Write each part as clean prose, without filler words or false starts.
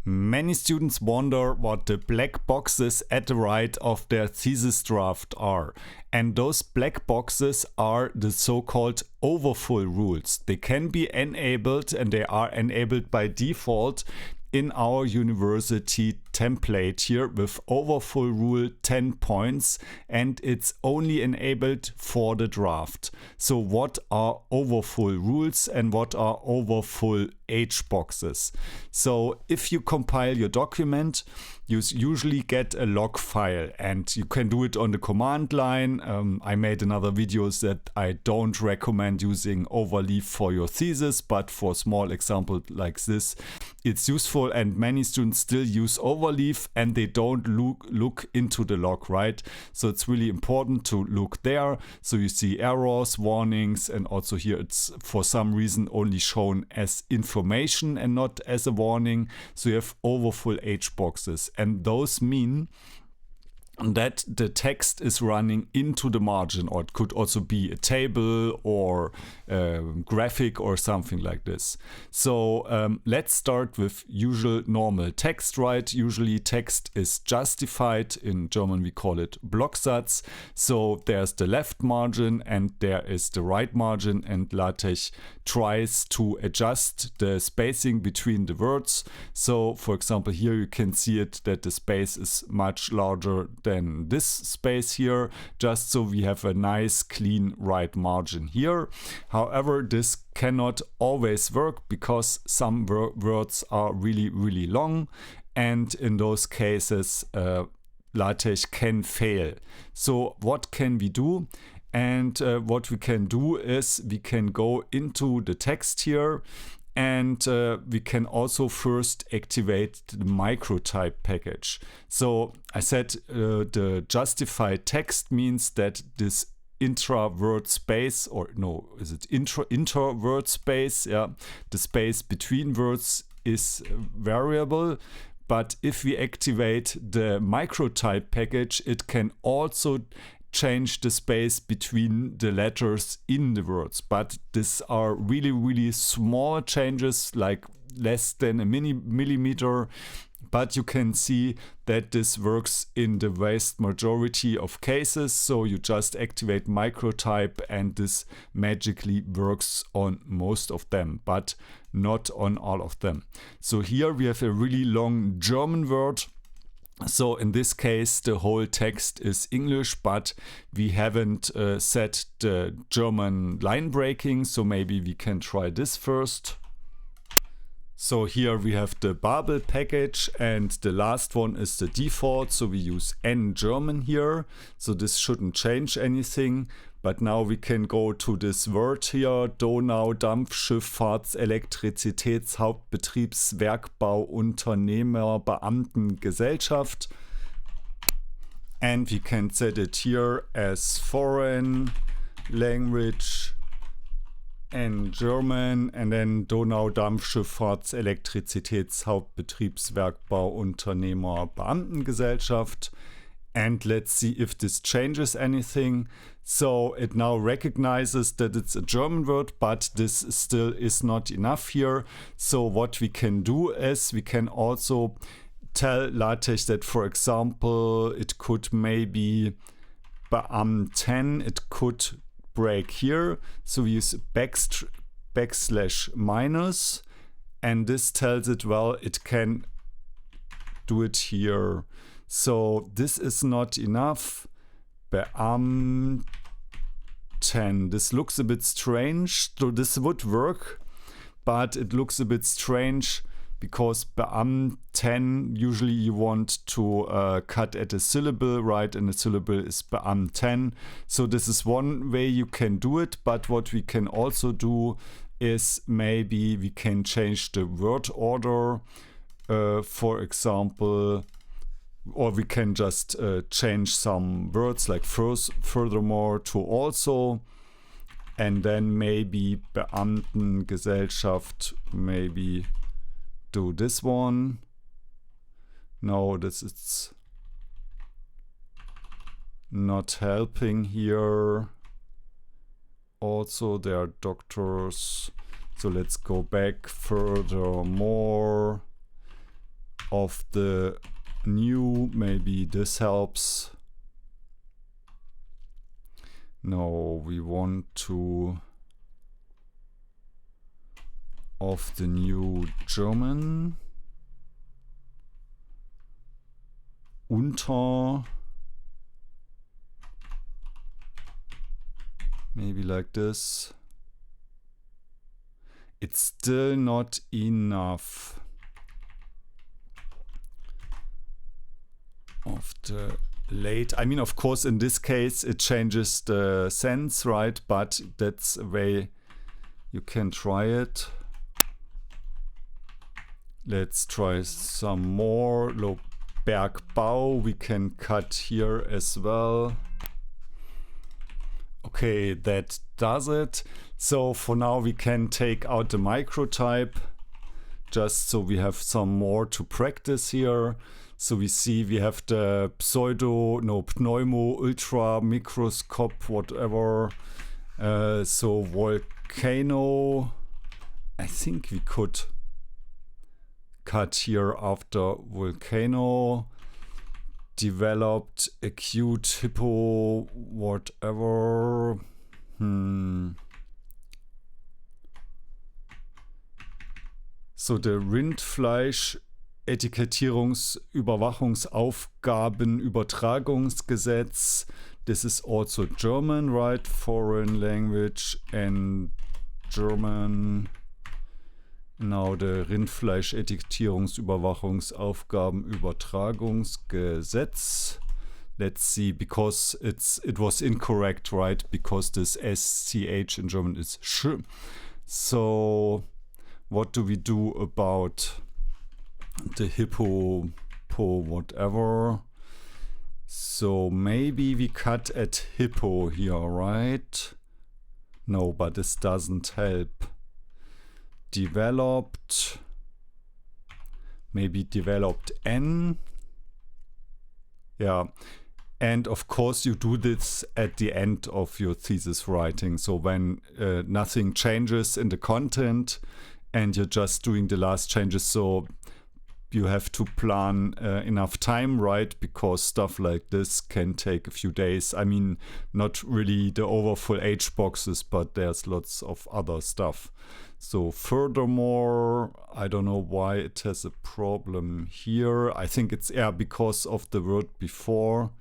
Many students wonder what the black boxes at the right of their thesis draft are. And those black boxes are the so-called overfull rules. They can be enabled, and they are enabled by default in our university template here with overfull rule 10 points, and it's only enabled for the draft. So what are overfull rules and what are overfull hboxes? So if you compile your document, you usually get a log file, and you can do it on the command line. I made another videos that I don't recommend using overleaf for your thesis, but for small example like this, it's useful, and many students still use overleaf and they don't look into the log, right? So it's really important to look there. So you see errors, warnings, and also here it's for some reason only shown as information and not as a warning. So you have overfull hboxes, and those mean that the text is running into the margin, or it could also be a table or a graphic or something like this. So let's start with usual normal text, right? Usually text is justified. In German we call it Blocksatz. So there's the left margin and there is the right margin, and LaTeX tries to adjust the spacing between the words. So for example here you can see it that the space is much larger than this space here, just so we have a nice clean right margin here. However, this cannot always work because some words are really long, and in those cases LaTeX can fail. So what can we do? And what we can do is we can go into the text here, and we can also first activate the microtype package. So I said the justified text means that this intra-word space, or no, is it inter-word space? Yeah, the space between words is variable. But if we activate the microtype package, it can also change the space between the letters in the words. But these are really small changes, like less than a millimeter. But you can see that this works in the vast majority of cases. So you just activate microtype and this magically works on most of them, but not on all of them. So here we have a really long German word. So in this case, the whole text is English, but we haven't set the German line breaking. So maybe we can try this first. So here we have the Babel package, and the last one is the default. So we use N German here. So this shouldn't change anything. But now we can go to this word here, Donau Dampfschifffahrts Elektrizitätshauptbetriebswerkbau Unternehmer Beamtengesellschaft. And we can set it here as foreign language and German, and then Donau Dampfschifffahrts Elektrizitätshauptbetriebswerkbau Unternehmer Beamtengesellschaft. And let's see if this changes anything. So it now recognizes that it's a German word, but this still is not enough here. So what we can do is we can also tell LaTeX that, for example, it could maybe Beamten, it could break here. So we use backslash minus, and this tells it, well, it can do it here. So this is not enough. Beamten. This looks a bit strange. So this would work, but it looks a bit strange because Beamten, usually you want to cut at a syllable, right? And the syllable is Beamten. So this is one way you can do it, but what we can also do is maybe we can change the word order, for example, or we can just change some words like furthermore to also, and then maybe Beamtengesellschaft, maybe do this one. No, this is not helping here. Also, there are doctors. So let's go back furthermore. of the new, maybe this helps. No, we want to of the new German unter, maybe like this. It's still not enough of the late. I mean, of course, in this case, it changes the sense, right? But that's a way you can try it. Let's try some more. Bergbau, we can cut here as well. Okay, that does it. So for now we can take out the microtype just so we have some more to practice here. So we see we have the pneumo, ultra, microscope, whatever. So volcano, I think we could cut here after volcano. Developed, acute, hippo, whatever. So the Rindfleisch Etikettierungsüberwachungsaufgabenübertragungsgesetz. This is also German, right? Foreign language and German. Now the Rindfleisch-Etikettierungsüberwachungsaufgabenübertragungsgesetz. Let's see, because it was incorrect, right? Because this SCH in German is sh. So what do we do about the hippo, whatever? So maybe we cut at hippo here, right? No, but this doesn't help. Developed, maybe developed N. Yeah, and of course you do this at the end of your thesis writing. So when nothing changes in the content and you're just doing the last changes, so you have to plan enough time, right? Because stuff like this can take a few days. I mean, not really the overfull hboxes, but there's lots of other stuff. So furthermore, I don't know why it has a problem here. I think it's because of the word before.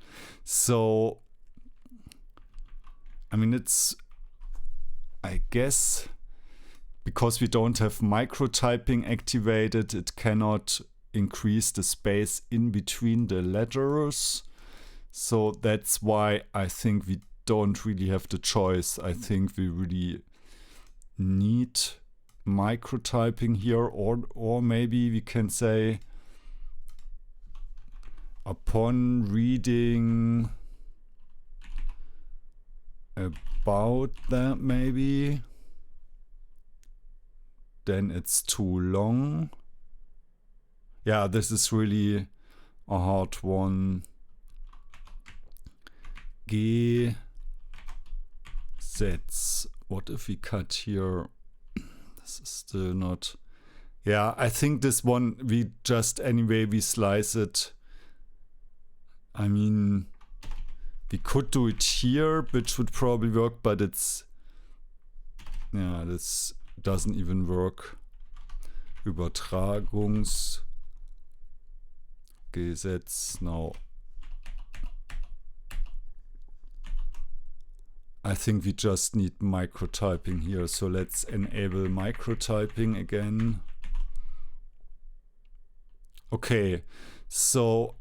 So, I mean, it's, I guess, because we don't have microtyping activated, it cannot increase the space in between the letters. So that's why I think we don't really have the choice. I think we really need microtyping here, or maybe we can say upon reading about that, maybe then it's too long. Yeah, this is really a hard one. Gesetz. What if we cut here? This is still not. Yeah, I think this one we just anyway we slice it. I mean, we could do it here, which would probably work, but it's, yeah, this doesn't even work. Übertragungsgesetz. No. I think we just need microtyping here. So let's enable microtyping again. Okay, so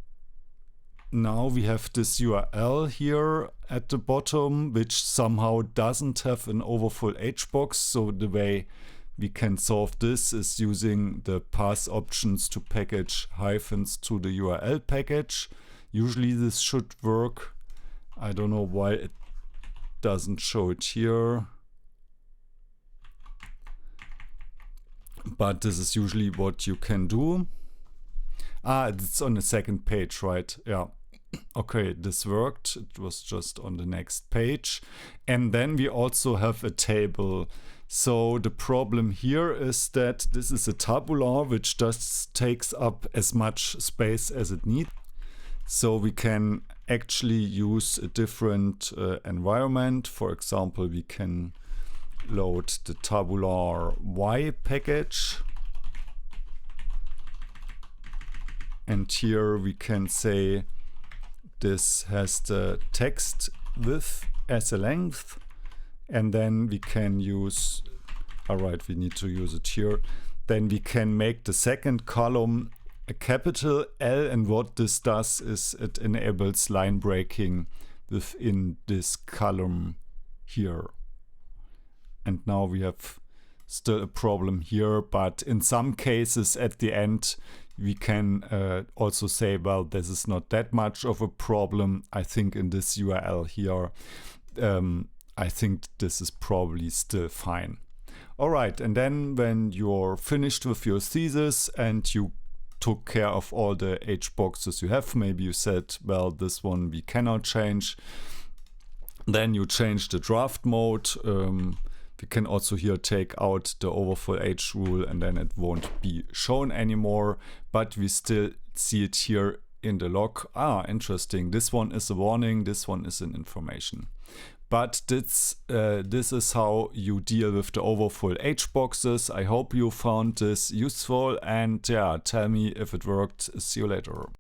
now we have this URL here at the bottom, which somehow doesn't have an overfull hbox. So the way we can solve this is using the pass options to package hyphens to the URL package. Usually this should work. I don't know why it doesn't show it here. But this is usually what you can do. Ah, it's on the second page, right? Yeah. Okay, this worked. It was just on the next page. And then we also have a table So the problem here is that this is a tabular which just takes up as much space as it needs. So we can actually use a different environment. For example, we can load the tabular Y package. And here we can say this has the text width as a length. And then we can use, all right, we need to use it here. Then we can make the second column a capital L, and what this does is it enables line breaking within this column here. And now we have still a problem here, but in some cases at the end we can also say, well, this is not that much of a problem. I think in this URL here, I think this is probably still fine. All right, and then when you're finished with your thesis and you took care of all the hboxes you have, maybe you said, well, this one we cannot change, then you change the draft mode. We can also here take out the overfull H rule, and then it won't be shown anymore, but we still see it here in the log. Ah, interesting. This one is a warning, this one is an information. But this is how you deal with the overfull hboxes. I hope you found this useful, and yeah, tell me if it worked. See you later.